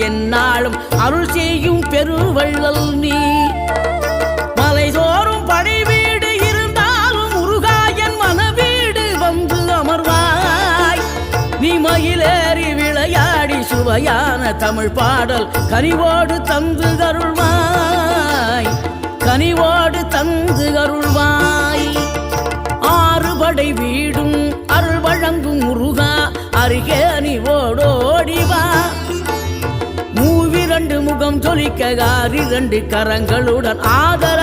எந்நாளும் அருள் செய்யும் பெருவள்ளல் நீ. மலைதோறும் படை வீடு இருந்தாலும் முருகாயன் மனவீடு வந்து அமர்வாய். நீ மயிலேறி விளையாடி சுவையான தமிழ் பாடல் கனிவோடு தந்து அருள்வாய், கனிவோடு தந்து அருள்வாய். ஆறுபடை வீடும் அருள் வழங்கும் முருகா அருகே நீ ஓடோடிவா. மூவிரண்டு முகம் ஜொலிக்க 6 கரங்களுடன் ஆதர